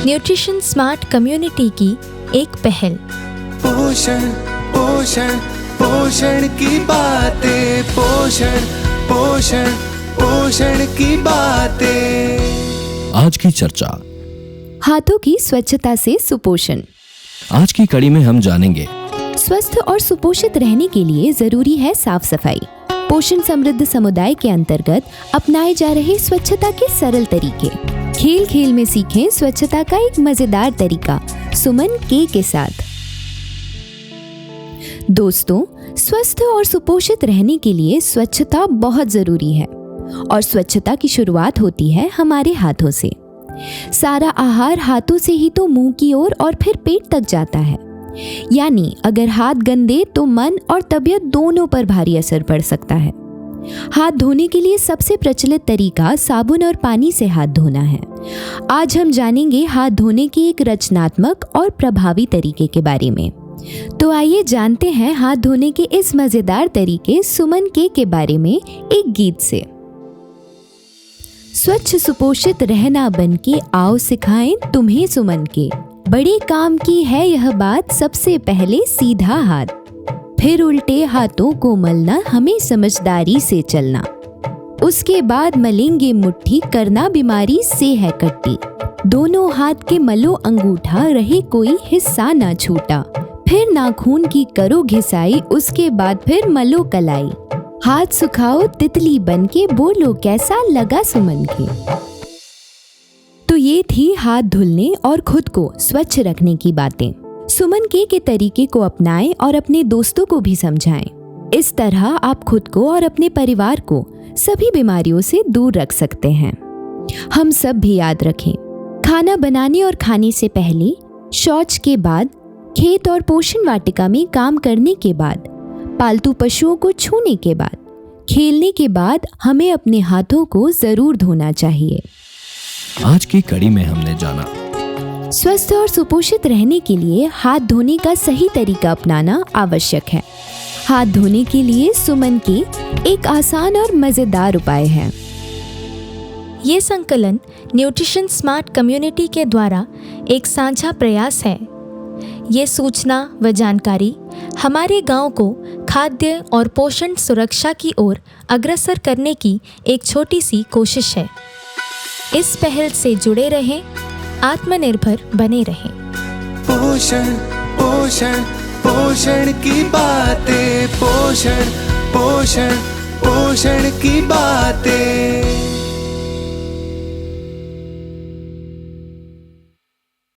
Nutrition smart community की एक पहल। पोषण पोषण पोषण की बातें, पोषण पोषण पोषण की बातें। आज की चर्चा, हाथों की स्वच्छता से सुपोषण। आज की कड़ी में हम जानेंगे स्वस्थ और सुपोषित रहने के लिए जरूरी है साफ सफाई। पोषण समृद्ध समुदाय के अंतर्गत अपनाए जा रहे स्वच्छता के सरल तरीके। खेल खेल में सीखें स्वच्छता का एक मजेदार तरीका, सुमन के साथ। दोस्तों, स्वस्थ और सुपोषित रहने के लिए स्वच्छता बहुत जरूरी है और स्वच्छता की शुरुआत होती है हमारे हाथों से। सारा आहार हाथों से ही तो मुंह की ओर और फिर पेट तक जाता है। यानी अगर हाथ गंदे तो मन और तबीयत दोनों पर भारी असर पड़ सकता है। हाथ धोने के लिए सबसे प्रचलित तरीका साबुन और पानी से हाथ धोना है। आज हम जानेंगे हाथ धोने की एक रचनात्मक और प्रभावी तरीके के बारे में। तो आइए जानते हैं हाथ धोने के इस मजेदार तरीके सुमन के बारे में एक गीत से। स्वच्छ सुपोषित रहना बनके आओ सिखाएं तुम्हें सुमन के। बड़े काम की है यह बात, सबसे पहले सीधा हाथ, फिर उल्टे हाथों को मलना, हमें समझदारी से चलना। उसके बाद मलेंगे मुट्ठी, करना बीमारी से है कट्टी। दोनों हाथ के मलो अंगूठा, रहे कोई हिस्सा ना छूटा। फिर नाखून की करो घिसाई, उसके बाद फिर मलो कलाई। हाथ सुखाओ तितली बनके, बोलो कैसा लगा सुमन के। तो ये थी हाथ धुलने और खुद को स्वच्छ रखने की बातें। सुमन के तरीके को अपनाएं और अपने दोस्तों को भी समझाएं। इस तरह आप खुद को और अपने परिवार को सभी बीमारियों से दूर रख सकते हैं। हम सब भी याद रखें, खाना बनाने और खाने से पहले, शौच के बाद, खेत और पोषण वाटिका में काम करने के बाद, पालतू पशुओं को छूने के बाद, खेलने के बाद हमें अपने हाथों को जरूर धोना चाहिए। आज की कड़ी में हमने जाना स्वस्थ और सुपोषित रहने के लिए हाथ धोने का सही तरीका अपनाना आवश्यक है। हाथ धोने के लिए सुमन के एक आसान और मजेदार उपाय है। ये संकलन न्यूट्रिशन स्मार्ट कम्युनिटी के द्वारा एक साझा प्रयास है। ये सूचना व जानकारी हमारे गांव को खाद्य और पोषण सुरक्षा की ओर अग्रसर करने की एक छोटी सी कोशिश है। इस पहल से जुड़े रहें, आत्मनिर्भर बने रहें। पोषण पोषण पोषण की बातें, पोषण पोषण पोषण की बातें।